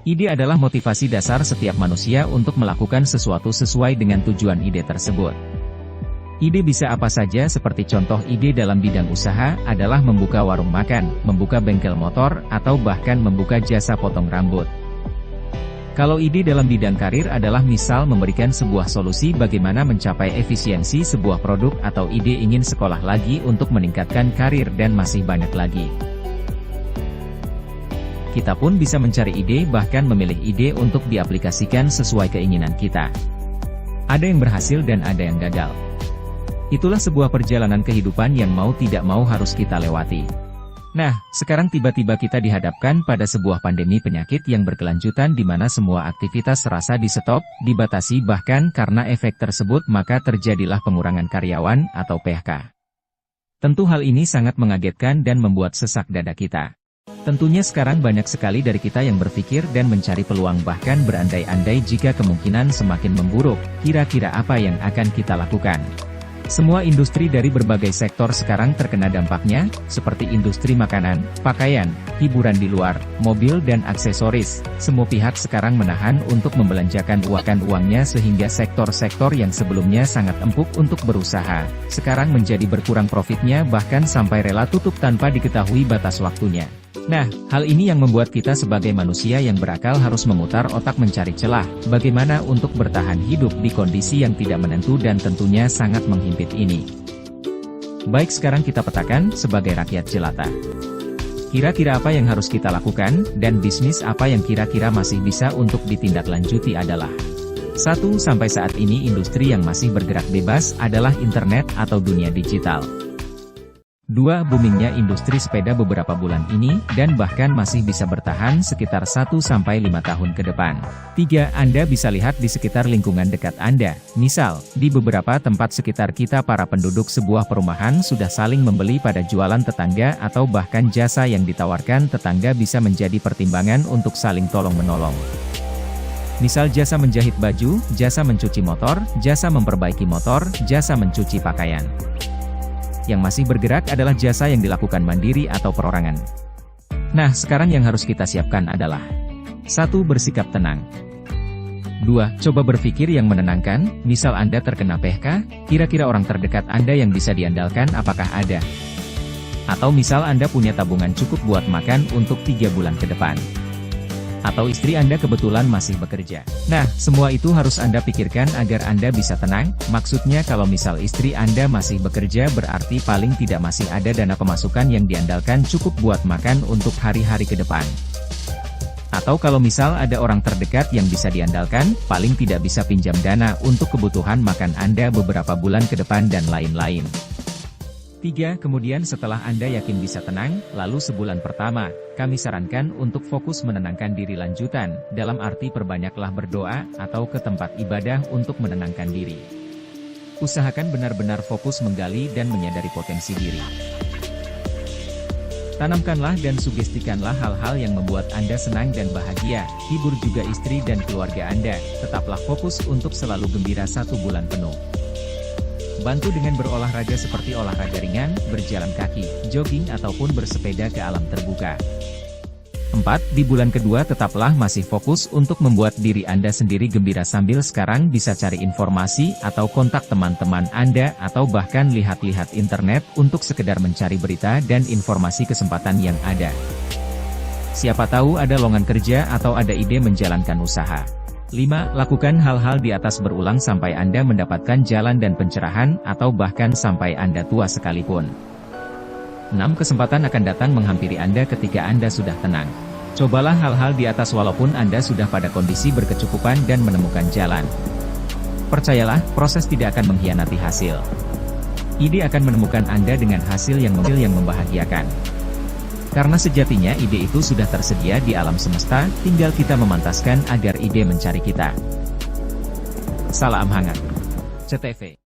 Ide adalah motivasi dasar setiap manusia untuk melakukan sesuatu sesuai dengan tujuan ide tersebut. Ide bisa apa saja, seperti contoh ide dalam bidang usaha adalah membuka warung makan, membuka bengkel motor, atau bahkan membuka jasa potong rambut. Kalau ide dalam bidang karir adalah misal memberikan sebuah solusi bagaimana mencapai efisiensi sebuah produk, atau ide ingin sekolah lagi untuk meningkatkan karir, dan masih banyak lagi. Kita pun bisa mencari ide, bahkan memilih ide untuk diaplikasikan sesuai keinginan kita. Ada yang berhasil dan ada yang gagal. Itulah sebuah perjalanan kehidupan yang mau tidak mau harus kita lewati. Nah, sekarang tiba-tiba kita dihadapkan pada sebuah pandemi penyakit yang berkelanjutan di mana semua aktivitas serasa di-stop, dibatasi, bahkan karena efek tersebut maka terjadilah pengurangan karyawan atau PHK. Tentu hal ini sangat mengagetkan dan membuat sesak dada kita. Tentunya sekarang banyak sekali dari kita yang berpikir dan mencari peluang, bahkan berandai-andai jika kemungkinan semakin memburuk, kira-kira apa yang akan kita lakukan. Semua industri dari berbagai sektor sekarang terkena dampaknya, seperti industri makanan, pakaian, hiburan di luar, mobil dan aksesoris. Semua pihak sekarang menahan untuk membelanjakan uangnya sehingga sektor-sektor yang sebelumnya sangat empuk untuk berusaha, sekarang menjadi berkurang profitnya, bahkan sampai rela tutup tanpa diketahui batas waktunya. Nah, hal ini yang membuat kita sebagai manusia yang berakal harus memutar otak mencari celah, bagaimana untuk bertahan hidup di kondisi yang tidak menentu dan tentunya sangat menghimpit ini. Baik, sekarang kita petakan sebagai rakyat jelata. Kira-kira apa yang harus kita lakukan, dan bisnis apa yang kira-kira masih bisa untuk ditindaklanjuti adalah 1. Sampai saat ini industri yang masih bergerak bebas adalah internet atau dunia digital. 2. Boomingnya industri sepeda beberapa bulan ini, dan bahkan masih bisa bertahan sekitar 1-5 tahun ke depan. 3. Anda bisa lihat di sekitar lingkungan dekat Anda, misal, di beberapa tempat sekitar kita para penduduk sebuah perumahan sudah saling membeli pada jualan tetangga, atau bahkan jasa yang ditawarkan tetangga bisa menjadi pertimbangan untuk saling tolong-menolong. Misal jasa menjahit baju, jasa mencuci motor, jasa memperbaiki motor, jasa mencuci pakaian. Yang masih bergerak adalah jasa yang dilakukan mandiri atau perorangan. Nah, sekarang yang harus kita siapkan adalah 1. Bersikap tenang. 2. Coba berpikir yang menenangkan, misal Anda terkena PHK, kira-kira orang terdekat Anda yang bisa diandalkan apakah ada? Atau misal Anda punya tabungan cukup buat makan untuk 3 bulan ke depan. Atau istri Anda kebetulan masih bekerja. Nah, semua itu harus Anda pikirkan agar Anda bisa tenang, maksudnya kalau misal istri Anda masih bekerja berarti paling tidak masih ada dana pemasukan yang diandalkan cukup buat makan untuk hari-hari ke depan. Atau kalau misal ada orang terdekat yang bisa diandalkan, paling tidak bisa pinjam dana untuk kebutuhan makan Anda beberapa bulan ke depan dan lain-lain. 3. Kemudian setelah Anda yakin bisa tenang, lalu sebulan pertama, kami sarankan untuk fokus menenangkan diri lanjutan, dalam arti perbanyaklah berdoa, atau ke tempat ibadah untuk menenangkan diri. Usahakan benar-benar fokus menggali dan menyadari potensi diri. Tanamkanlah dan sugestikanlah hal-hal yang membuat Anda senang dan bahagia, hibur juga istri dan keluarga Anda, tetaplah fokus untuk selalu gembira 1 bulan penuh. Bantu dengan berolahraga seperti olahraga ringan, berjalan kaki, jogging ataupun bersepeda ke alam terbuka. 4. Di bulan kedua tetaplah masih fokus untuk membuat diri Anda sendiri gembira sambil sekarang bisa cari informasi atau kontak teman-teman Anda atau bahkan lihat-lihat internet untuk sekedar mencari berita dan informasi kesempatan yang ada. Siapa tahu ada lowongan kerja atau ada ide menjalankan usaha. 5. Lakukan hal-hal di atas berulang sampai Anda mendapatkan jalan dan pencerahan, atau bahkan sampai Anda tua sekalipun. 6. Kesempatan akan datang menghampiri Anda ketika Anda sudah tenang. Cobalah hal-hal di atas walaupun Anda sudah pada kondisi berkecukupan dan menemukan jalan. Percayalah, proses tidak akan mengkhianati hasil. Ide akan menemukan Anda dengan hasil yang membahagiakan. Karena sejatinya ide itu sudah tersedia di alam semesta, tinggal kita memantaskan agar ide mencari kita. Salam hangat. CTV.